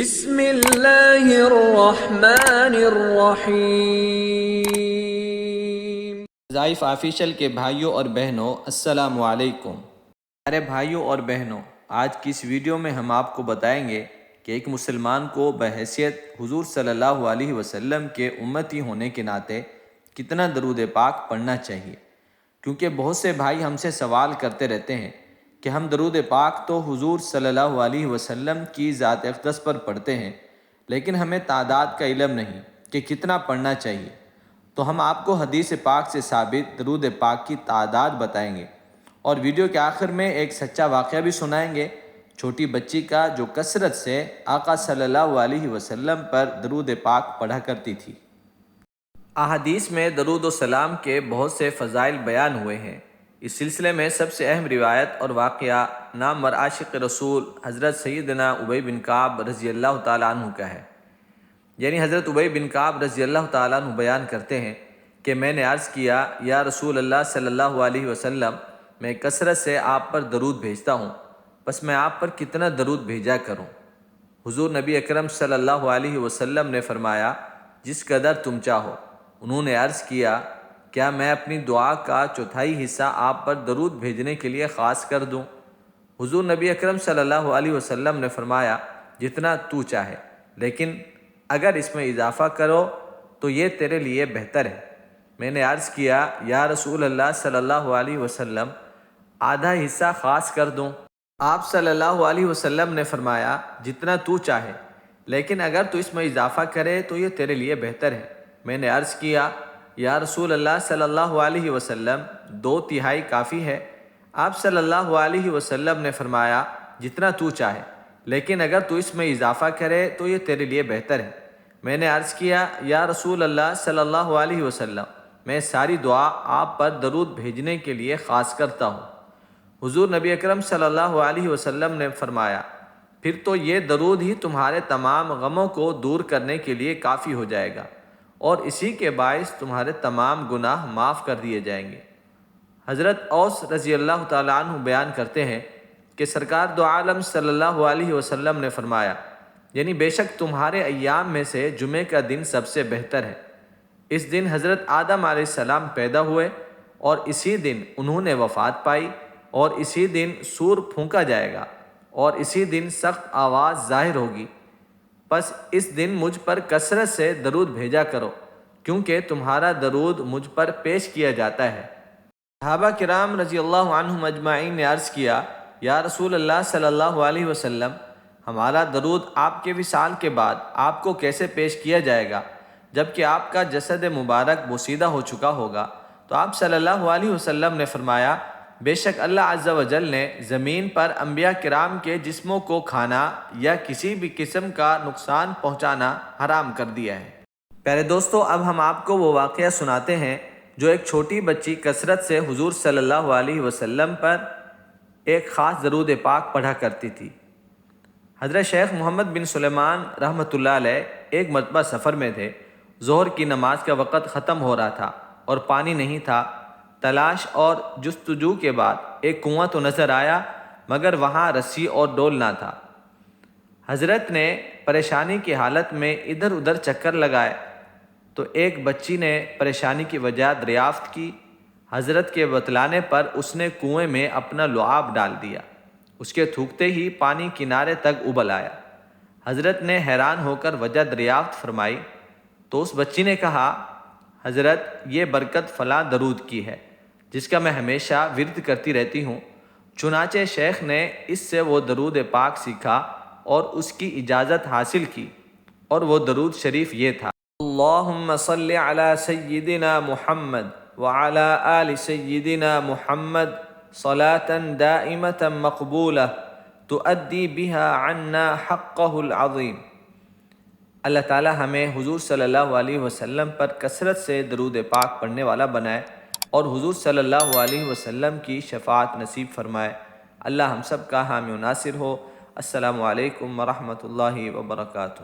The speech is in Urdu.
بسم اللہ الرحمن الرحیم۔ ضعیف آفیشل کے بھائیوں اور بہنوں السلام علیکم۔ میرے بھائیوں اور بہنوں، آج کی اس ویڈیو میں ہم آپ کو بتائیں گے کہ ایک مسلمان کو بحیثیت حضور صلی اللہ علیہ وسلم کے امتی ہونے کے ناطے کتنا درود پاک پڑھنا چاہیے، کیونکہ بہت سے بھائی ہم سے سوال کرتے رہتے ہیں کہ ہم درود پاک تو حضور صلی اللہ علیہ وسلم کی ذات اقدس پر پڑھتے ہیں، لیکن ہمیں تعداد کا علم نہیں کہ کتنا پڑھنا چاہیے۔ تو ہم آپ کو حدیث پاک سے ثابت درود پاک کی تعداد بتائیں گے، اور ویڈیو کے آخر میں ایک سچا واقعہ بھی سنائیں گے، چھوٹی بچی کا جو کثرت سے آقا صلی اللہ علیہ وسلم پر درود پاک پڑھا کرتی تھی۔ احادیث میں درود و سلام کے بہت سے فضائل بیان ہوئے ہیں۔ اس سلسلے میں سب سے اہم روایت اور واقعہ نامور عاشق رسول حضرت سیدنا ابی بن کعب رضی اللہ تعالیٰ عنہ کا ہے۔ یعنی حضرت ابی بن کعب رضی اللہ تعالیٰ عنہ بیان کرتے ہیں کہ میں نے عرض کیا، یا رسول اللہ صلی اللہ علیہ وسلم، میں کثرت سے آپ پر درود بھیجتا ہوں، بس میں آپ پر کتنا درود بھیجا کروں؟ حضور نبی اکرم صلی اللہ علیہ وسلم نے فرمایا، جس قدر تم چاہو۔ انہوں نے عرض کیا، کیا میں اپنی دعا کا چوتھائی حصہ آپ پر درود بھیجنے کے لیے خاص کر دوں؟ حضور نبی اکرم صلی اللہ علیہ وسلم نے فرمایا، جتنا تو چاہے، لیکن اگر اس میں اضافہ کرو تو یہ تیرے لیے بہتر ہے۔ میں نے عرض کیا، یا رسول اللہ صلی اللہ علیہ وسلم، آدھا حصہ خاص کر دوں؟ آپ صلی اللہ علیہ وسلم نے فرمایا، جتنا تو چاہے، لیکن اگر تو اس میں اضافہ کرے تو یہ تیرے لیے بہتر ہے۔ میں نے عرض کیا، یا رسول اللہ صلی اللہ علیہ وسلم، 2/3 کافی ہے؟ آپ صلی اللہ علیہ وسلم نے فرمایا، جتنا تو چاہے، لیکن اگر تو اس میں اضافہ کرے تو یہ تیرے لیے بہتر ہے۔ میں نے عرض کیا، یا رسول اللہ صلی اللہ علیہ وسلم، میں ساری دعا آپ پر درود بھیجنے کے لیے خاص کرتا ہوں۔ حضور نبی اکرم صلی اللہ علیہ وسلم نے فرمایا، پھر تو یہ درود ہی تمہارے تمام غموں کو دور کرنے کے لیے کافی ہو جائے گا، اور اسی کے باعث تمہارے تمام گناہ معاف کر دیے جائیں گے۔ حضرت اوس رضی اللہ تعالیٰ عنہ بیان کرتے ہیں کہ سرکار دو عالم صلی اللہ علیہ وسلم نے فرمایا، یعنی بے شک تمہارے ایام میں سے جمعے کا دن سب سے بہتر ہے۔ اس دن حضرت آدم علیہ السلام پیدا ہوئے، اور اسی دن انہوں نے وفات پائی، اور اسی دن سور پھونکا جائے گا، اور اسی دن سخت آواز ظاہر ہوگی۔ پس اس دن مجھ پر کثرت سے درود بھیجا کرو، کیونکہ تمہارا درود مجھ پر پیش کیا جاتا ہے۔ صحابہ کرام رضی اللہ عنہم اجمعین نے عرض کیا، یا رسول اللہ صلی اللہ علیہ وسلم، ہمارا درود آپ کے وصال کے بعد آپ کو کیسے پیش کیا جائے گا، جبکہ آپ کا جسد مبارک بوسیدہ ہو چکا ہوگا؟ تو آپ صلی اللہ علیہ وسلم نے فرمایا، بے شک اللہ عز و جل نے زمین پر انبیاء کرام کے جسموں کو کھانا یا کسی بھی قسم کا نقصان پہنچانا حرام کر دیا ہے۔ پیارے دوستو، اب ہم آپ کو وہ واقعہ سناتے ہیں جو ایک چھوٹی بچی کثرت سے حضور صلی اللہ علیہ وسلم پر ایک خاص درود پاک پڑھا کرتی تھی۔ حضرت شیخ محمد بن سلیمان رحمۃ اللہ علیہ ایک مرتبہ سفر میں تھے۔ ظہر کی نماز کا وقت ختم ہو رہا تھا اور پانی نہیں تھا۔ تلاش اور جستجو کے بعد ایک کنواں تو نظر آیا، مگر وہاں رسی اور ڈول نہ تھا۔ حضرت نے پریشانی کی حالت میں ادھر ادھر چکر لگائے تو ایک بچی نے پریشانی کی وجہ دریافت کی۔ حضرت کے بتلانے پر اس نے کنویں میں اپنا لعاب ڈال دیا۔ اس کے تھوکتے ہی پانی کنارے تک ابل آیا۔ حضرت نے حیران ہو کر وجہ دریافت فرمائی تو اس بچی نے کہا، حضرت، یہ برکت فلاں درود کی ہے، جس کا میں ہمیشہ ورد کرتی رہتی ہوں۔ چنانچہ شیخ نے اس سے وہ درود پاک سیکھا اور اس کی اجازت حاصل کی، اور وہ درود شریف یہ تھا، اللہم صل علی سیدنا محمد وعلی آل سیدنا محمد صلاة دائمة مقبولة تؤدی بها عنا حقہ العظیم۔ اللہ تعالی ہمیں حضور صلی اللہ علیہ وسلم پر کثرت سے درود پاک پڑھنے والا بنائے، اور حضور صلی اللہ علیہ وسلم کی شفاعت نصیب فرمائے۔ اللہ ہم سب کا حامی و ناصر ہو۔ السلام علیکم ورحمۃ اللہ وبرکاتہ۔